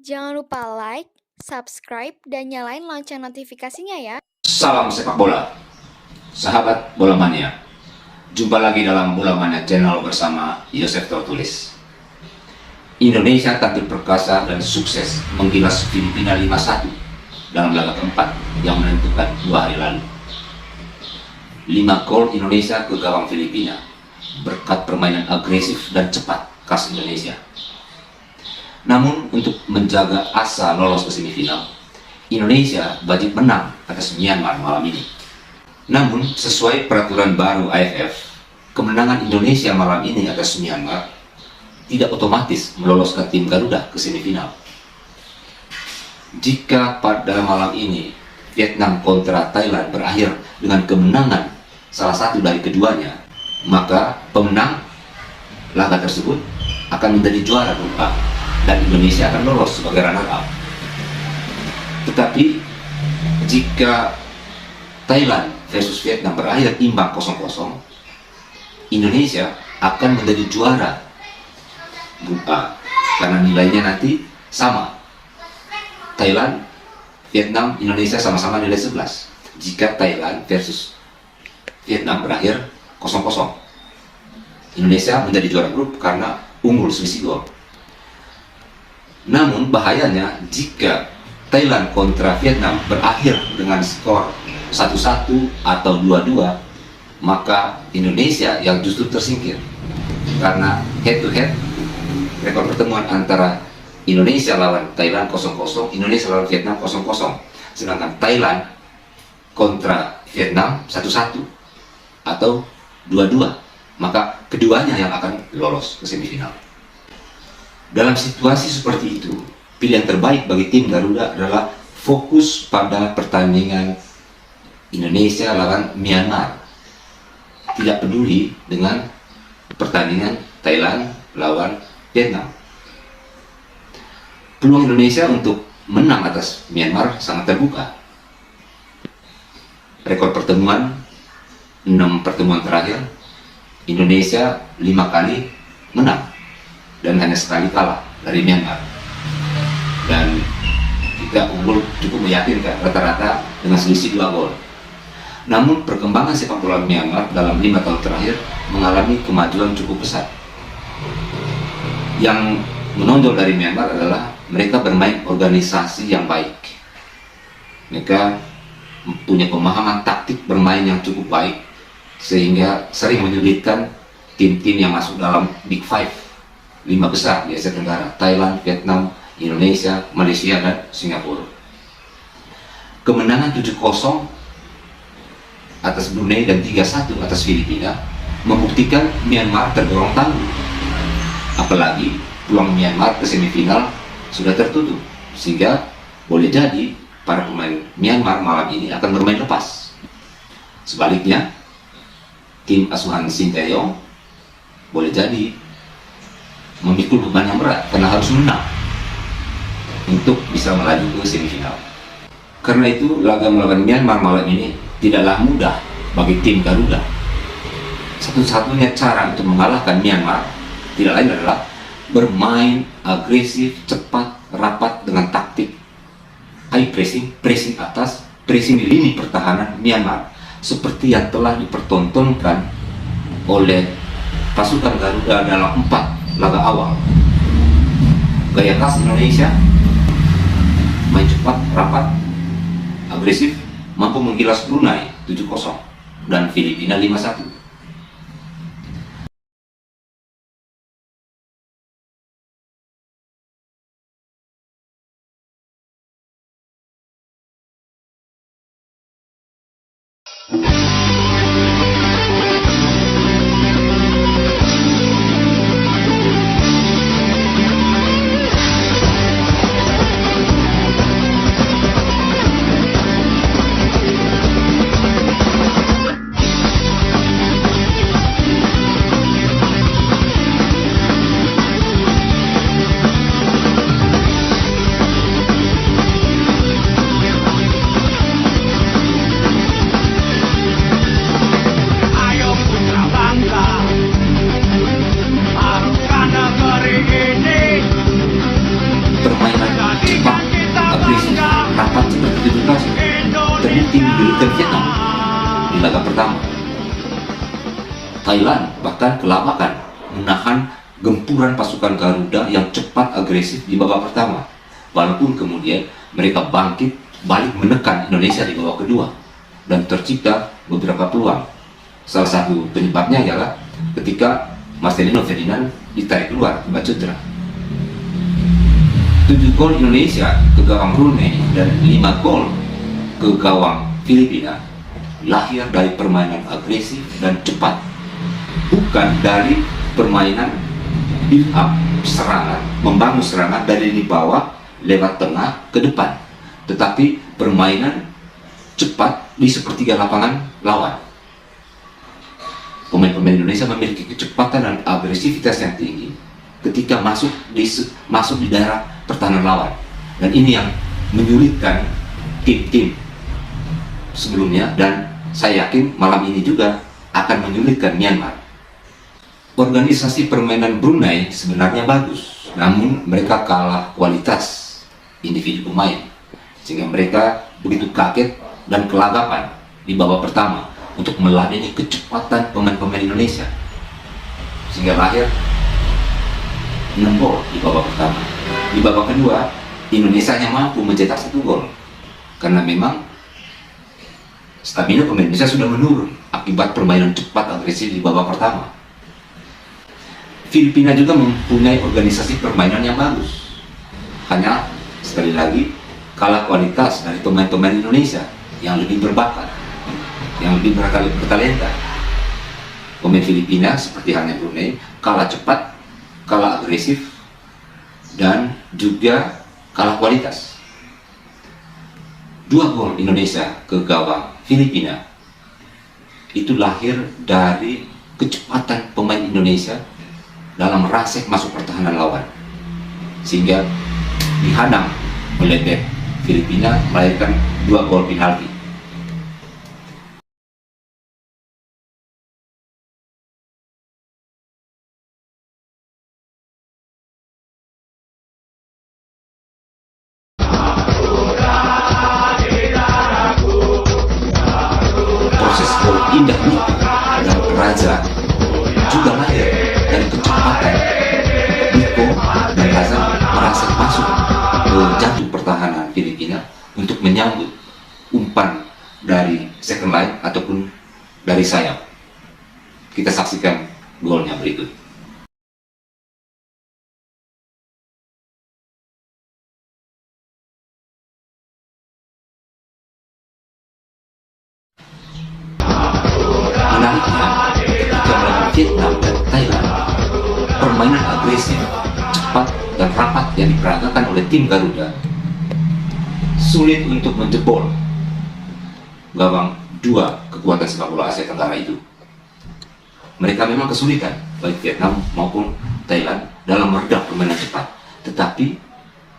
Jangan lupa like, subscribe, dan nyalain lonceng notifikasinya ya. Salam sepak bola, sahabat bola mania. Jumpa lagi dalam Bola Mania Channel bersama Yosef Tertulis. Indonesia tampil perkasa dan sukses menggilas Filipina 5-1 dalam laga keempat yang menentukan 2 hari lalu. 5 gol Indonesia ke gawang Filipina berkat permainan agresif dan cepat khas Indonesia. Namun untuk menjaga asa lolos ke semifinal, Indonesia wajib menang atas Myanmar malam ini. Namun sesuai peraturan baru AFF, kemenangan Indonesia malam ini atas Myanmar tidak otomatis meloloskan tim Garuda ke semifinal. Jika pada malam ini Vietnam kontra Thailand berakhir dengan kemenangan salah satu dari keduanya, maka pemenang laga tersebut akan menjadi juara grup A dan Indonesia akan lolos sebagai runner-up. Tetapi jika Thailand versus Vietnam berakhir imbang 0-0, Indonesia akan menjadi juara grup A karena nilainya nanti sama. Thailand, Vietnam, Indonesia sama-sama nilai 11. Jika Thailand versus Vietnam berakhir 0-0, Indonesia menjadi juara grup karena unggul selisih gol. Namun bahayanya jika Thailand kontra Vietnam berakhir dengan skor 1-1 atau 2-2, maka Indonesia yang justru tersingkir. Karena head to head, rekor pertemuan antara Indonesia lawan Thailand 0-0, Indonesia lawan Vietnam 0-0. Sedangkan Thailand kontra Vietnam 1-1 atau 2-2, maka keduanya yang akan lolos ke semifinal. Dalam situasi seperti itu, pilihan terbaik bagi tim Garuda adalah fokus pada pertandingan Indonesia lawan Myanmar. Tidak peduli dengan pertandingan Thailand lawan Vietnam. Peluang Indonesia untuk menang atas Myanmar sangat terbuka. Rekor pertemuan 6 pertemuan terakhir, Indonesia 5 kali menang dan hanya sekali kalah dari Myanmar. Dan kita unggul cukup meyakinkan, rata-rata dengan selisih 2 gol. Namun perkembangan sepak bola Myanmar dalam 5 tahun terakhir mengalami kemajuan cukup besar. Yang menonjol dari Myanmar adalah mereka bermain organisasi yang baik. Mereka punya pemahaman taktik bermain yang cukup baik, sehingga sering menyulitkan tim-tim yang masuk dalam Big Five, 5 besar di Asia Tenggara: Thailand, Vietnam, Indonesia, Malaysia, dan Singapura. Kemenangan 7-0 atas Brunei dan 3-1 atas Filipina membuktikan Myanmar tergolong tangguh. Apalagi peluang Myanmar ke semifinal sudah tertutup, sehingga boleh jadi para pemain Myanmar malam ini akan bermain lepas. Sebaliknya, tim asuhan Sinteyong boleh jadi memikul beban yang berat karena harus menang untuk bisa melaju ke semifinal. Karena itu laga melawan Myanmar malam ini tidaklah mudah bagi tim Garuda. Satu-satunya cara untuk mengalahkan Myanmar tidak lain adalah bermain agresif, cepat, rapat dengan taktik high pressing, pressing atas, pressing di lini pertahanan Myanmar, seperti yang telah dipertontonkan oleh pasukan Garuda dalam 4 laga awal. Gaya khas Indonesia, main cepat, rapat, agresif, mampu menggilas Brunei 7-0 dan Filipina 5-1. Thailand bahkan kelabakan menahan gempuran pasukan Garuda yang cepat agresif di babak pertama. Walaupun kemudian mereka bangkit balik menekan Indonesia di babak kedua dan tercipta beberapa peluang. Salah satu penyebabnya adalah ketika Marcelino Ferdinand ditarik keluar akibat cedera. 7 gol Indonesia ke gawang Brunei dan 5 gol ke gawang Filipina lahir dari permainan agresif dan cepat, bukan dari permainan build up serangan, membangun serangan dari di bawah lewat tengah ke depan, tetapi permainan cepat di sepertiga lapangan lawan. Pemain-pemain Indonesia memiliki kecepatan dan agresivitas yang tinggi ketika masuk di daerah pertahanan lawan, dan ini yang menyulitkan tim-tim sebelumnya, dan saya yakin malam ini juga akan menyulitkan Myanmar. Organisasi permainan Brunei sebenarnya bagus, namun mereka kalah kualitas individu pemain, sehingga mereka begitu kaget dan kelagapan di babak pertama untuk meladeni kecepatan pemain-pemain Indonesia, sehingga lahir 6 gol di babak pertama. Di babak kedua, Indonesia hanya mampu mencetak 1 gol karena memang stamina pemain Indonesia sudah menurun akibat permainan cepat agresif di babak pertama. Filipina juga mempunyai organisasi permainan yang bagus, hanya sekali lagi kalah kualitas dari pemain-pemain Indonesia yang lebih berbakat, yang lebih bertalenta. Pemain Filipina seperti halnya Brunei kalah cepat, kalah agresif, dan juga kalah kualitas. 2 gol Indonesia ke gawang Filipina itu lahir dari kecepatan pemain Indonesia dalam merangsek masuk pertahanan lawan, sehingga dihadang oleh bek Filipina, melahirkan 2 gol penalti. Proses gol indah itu dan Raja juga lahir dari kecepatan Niko dan Raza merangsek masuk ke jantung pertahanan Filipina untuk menyambut umpan dari second line ataupun dari sayap. Kita saksikan golnya berikut. Menariknya, ketika melawan Vietnam dan Thailand, permainan agresif, cepat, dan rapat yang diperagakan oleh tim Garuda sulit untuk menjebol gawang 2 kekuatan sepak bola Asia Tenggara itu. Mereka memang kesulitan, baik Vietnam maupun Thailand, dalam meredam permainan cepat, tetapi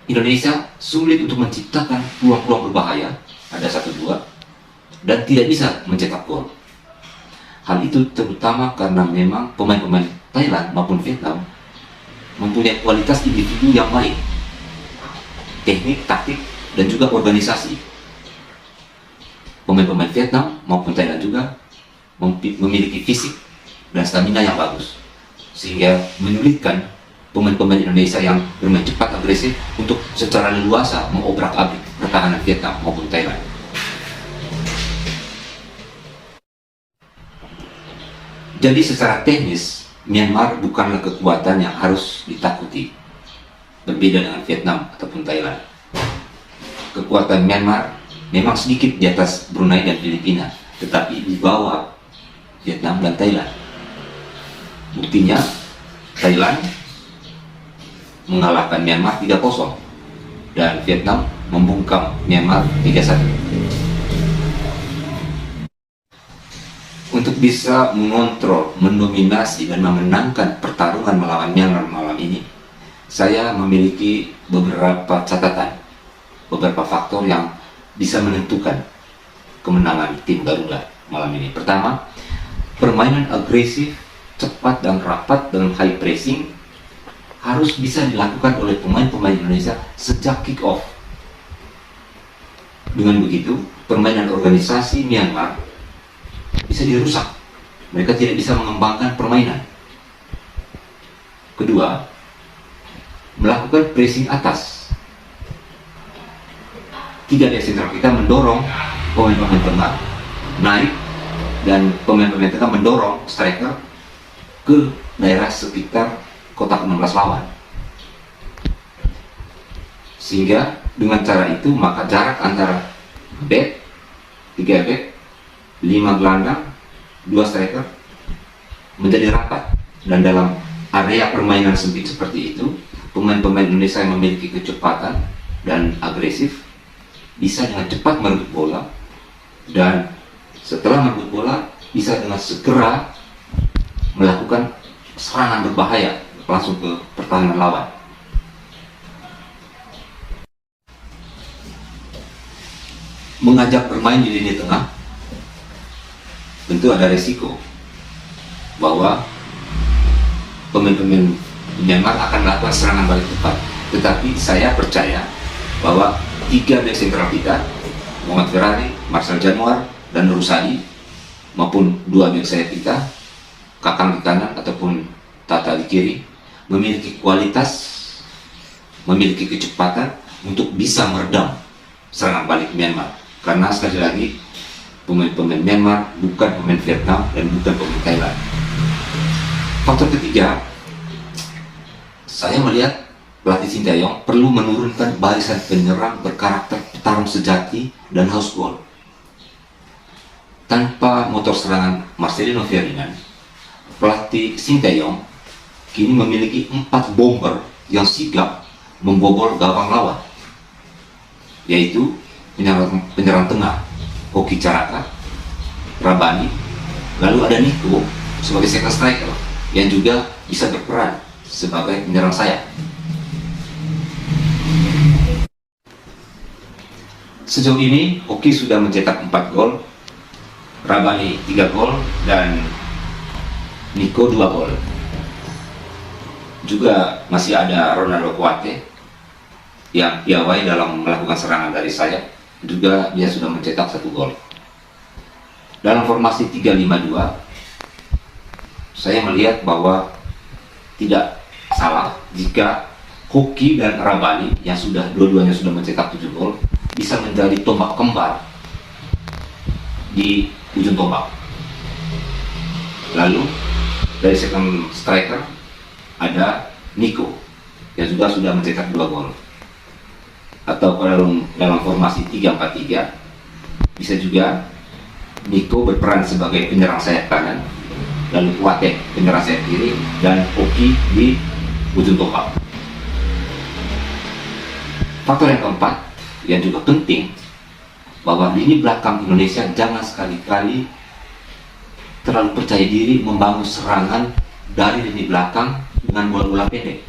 Indonesia sulit untuk menciptakan peluang-peluang berbahaya, ada 1-2, dan tidak bisa mencetak gol. Hal itu terutama karena memang pemain-pemain Thailand maupun Vietnam mempunyai kualitas individu yang baik, teknik, taktik, dan juga organisasi. Pemain-pemain Vietnam maupun Thailand juga memiliki fisik dan stamina yang bagus, sehingga menyulitkan pemain-pemain Indonesia yang bermain cepat agresif untuk secara leluasa mengobrak-abrik pertahanan Vietnam maupun Thailand. Jadi secara teknis, Myanmar bukanlah kekuatan yang harus ditakuti, berbeda dengan Vietnam ataupun Thailand. Kekuatan Myanmar memang sedikit di atas Brunei dan Filipina, tetapi di bawah Vietnam dan Thailand. Buktinya, Thailand mengalahkan Myanmar 3-0 dan Vietnam membungkam Myanmar 3-1. Untuk bisa mengontrol, mendominasi, dan memenangkan pertarungan melawan Myanmar malam ini, saya memiliki beberapa catatan, beberapa faktor yang bisa menentukan kemenangan tim Garuda malam ini. Pertama, permainan agresif, cepat, dan rapat dengan high pressing harus bisa dilakukan oleh pemain-pemain Indonesia sejak kick off. Dengan begitu, permainan organisasi Myanmar bisa dirusak mereka tidak bisa mengembangkan permainan. Kedua, melakukan pressing atas. 3 back sentral kita mendorong pemain-pemain tengah naik, dan pemain-pemain tengah mendorong striker ke daerah sekitar kotak 16 lawan. Sehingga dengan cara itu maka jarak antara back, 3 back, 5 gelandang, 2 striker menjadi rapat. Dan dalam area permainan sempit seperti itu, pemain-pemain Indonesia yang memiliki kecepatan dan agresif bisa dengan cepat merebut bola, dan setelah merebut bola bisa dengan segera melakukan serangan berbahaya langsung ke pertahanan lawan. Mengajak bermain di lini tengah tentu ada resiko bahwa pemain-pemain Myanmar akan melakukan serangan balik cepat. Tetapi saya percaya bahwa 3 back sentral kita, Muhammad Ferrari, Marcel Januar, dan Rusadi, maupun 2 back sayap kita, Kakang di kanan ataupun Tata di kiri, memiliki kualitas, memiliki kecepatan untuk bisa meredam serangan balik Myanmar. Karena sekali lagi, pemain-pemain Myanmar bukan pemain Vietnam dan bukan pemain Thailand. Faktor ketiga, saya melihat pelatih Sinteyong perlu menurunkan barisan penyerang berkarakter petarung sejati dan haus gol. Tanpa motor serangan Marcelino Ferdinand, pelatih Sinteyong kini memiliki 4 bomber yang sigap membobol gawang lawan, yaitu penyerang tengah Hoki Caraka, Rabani, lalu ada Nico sebagai second striker yang juga bisa berperan sebagai penyerang sayap. Sejauh ini Hoki sudah mencetak 4 gol, Rabani 3 gol, dan Nico 2 gol. Juga masih ada Ronaldo Kuate yang piawai dalam melakukan serangan dari sayap, juga dia sudah mencetak 1 gol. Dalam formasi 3-5-2, saya melihat bahwa tidak salah jika Hoki dan Rabani yang sudah dua-duanya sudah mencetak 7 gol bisa menjadi tombak kembar di ujung tombak. Lalu dari second striker ada Nico yang juga sudah mencetak 2 gol. Atau dalam formasi 3-4-3 bisa juga Nico berperan sebagai penyerang sayap kanan, lalu Kuate penyerang sayap kiri, dan Hoki di ujung tombak. Faktor yang keempat yang juga penting, bahwa lini belakang Indonesia jangan sekali-kali terlalu percaya diri membangun serangan dari lini belakang dengan bola-bola pendek.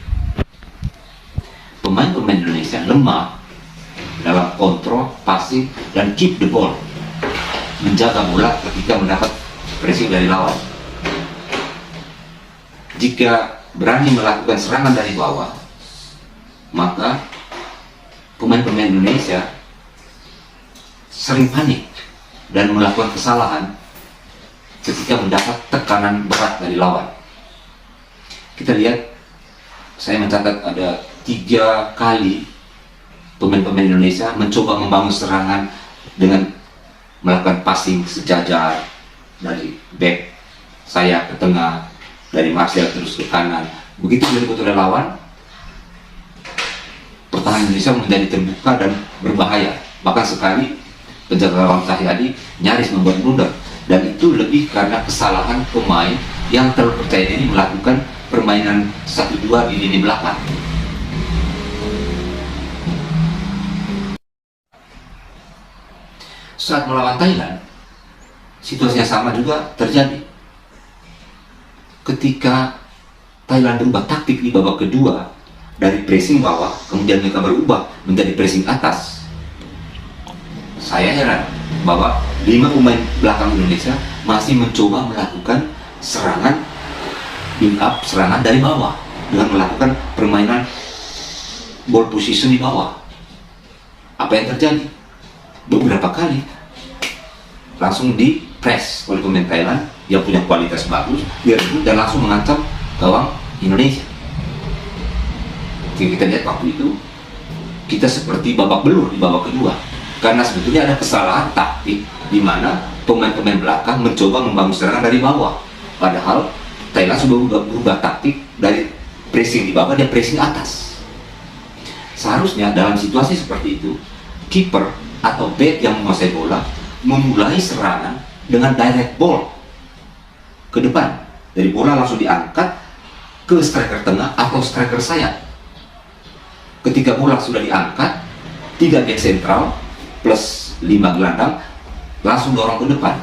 Pemain-pemain Indonesia lemah dalam kontrol, passing, dan keep the ball, menjaga bola ketika mendapat pressing dari lawan. Jika berani melakukan serangan dari bawah, maka pemain-pemain Indonesia sering panik dan melakukan kesalahan ketika mendapat tekanan berat dari lawan. Kita lihat, saya mencatat ada 3 kali pemain-pemain Indonesia mencoba membangun serangan dengan melakukan passing sejajar dari back sayap ke tengah, dari Marcel terus ke kanan. Begitu diliput oleh lawan, pertahanan Indonesia menjadi terbuka dan berbahaya. Bahkan sekali penjaga gawang Cahyadi nyaris membuat blunder, dan itu lebih karena kesalahan pemain yang terlalu percaya diri melakukan permainan 1-2 di lini belakang. Saat melawan Thailand, situasi yang sama juga terjadi. Ketika Thailand berubah taktik di babak kedua, dari pressing bawah, kemudian mereka berubah menjadi pressing atas. Saya heran bahwa 5 pemain belakang Indonesia masih mencoba melakukan serangan build up, serangan dari bawah, dengan melakukan permainan ball position di bawah. Apa yang terjadi? Beberapa kali langsung di press oleh pemain Thailand yang punya kualitas bagus, dia rebut dan langsung mengancam gawang Indonesia. Jadi kita lihat waktu itu kita seperti babak belur di babak kedua, karena sebetulnya ada kesalahan taktik di mana pemain-pemain belakang mencoba membangun serangan dari bawah, padahal Thailand sudah berubah taktik dari pressing di bawah dan pressing atas. Seharusnya dalam situasi seperti itu, kiper atau back yang menguasai bola memulai serangan dengan direct ball ke depan, dari bola langsung diangkat ke striker tengah atau striker sayap. Ketika bola sudah diangkat, 3 back sentral plus 5 gelandang langsung dorong ke depan.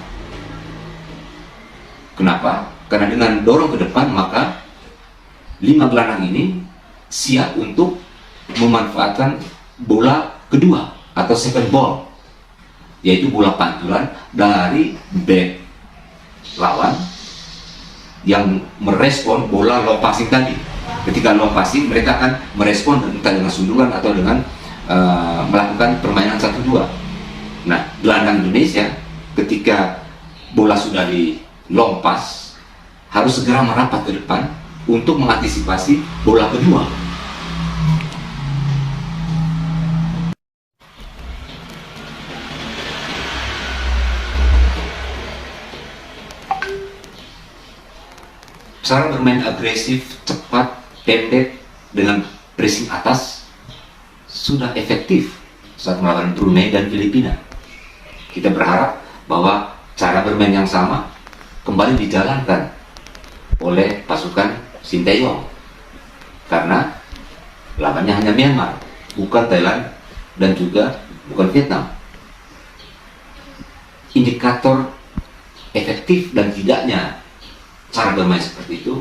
Kenapa? Karena dengan dorong ke depan maka 5 gelandang ini siap untuk memanfaatkan bola kedua atau second ball, yaitu bola pantulan dari back lawan yang merespon bola long passing tadi. Ketika long passing, mereka akan merespon entah dengan sundulan atau dengan melakukan permainan 1-2. Nah, gelandang Indonesia ketika bola sudah di long pass harus segera merapat ke depan untuk mengantisipasi bola kedua. Cara bermain agresif, cepat, pendek dengan pressing atas sudah efektif saat melawan Brunei dan Filipina. Kita berharap bahwa cara bermain yang sama kembali dijalankan oleh pasukan Sinteyong, karena lawannya hanya Myanmar, bukan Thailand dan juga bukan Vietnam. Indikator efektif dan tidaknya cara bermain seperti itu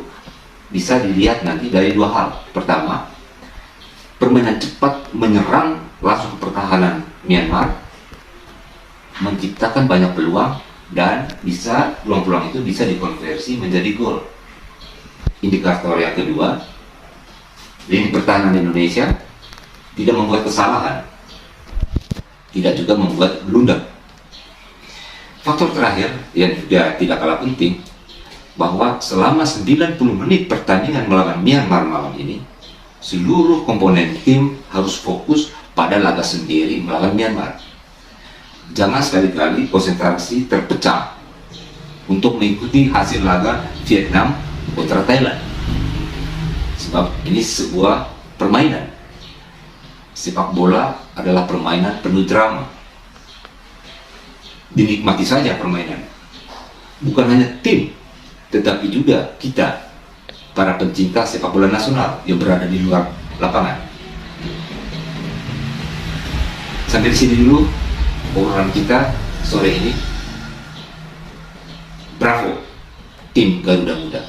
bisa dilihat nanti dari 2 hal. Pertama, permainan cepat menyerang langsung ke pertahanan Myanmar menciptakan banyak peluang dan bisa peluang-peluang itu bisa dikonversi menjadi gol. Indikator yang kedua, lini pertahanan Indonesia tidak membuat kesalahan, tidak juga membuat blunder. Faktor terakhir yang juga tidak kalah penting, bahwa selama 90 menit pertandingan melawan Myanmar malam ini, seluruh komponen tim harus fokus pada laga sendiri melawan Myanmar. Jangan sekali-kali konsentrasi terpecah untuk mengikuti hasil laga Vietnam kontra Thailand, sebab ini sebuah permainan. Sepak bola adalah permainan penuh drama. Dinikmati saja permainan, bukan hanya tim, tetapi juga kita, para pencinta sepak bola nasional yang berada di luar lapangan. Sampai di sini dulu obrolan kita sore ini. Bravo, tim Garuda Muda.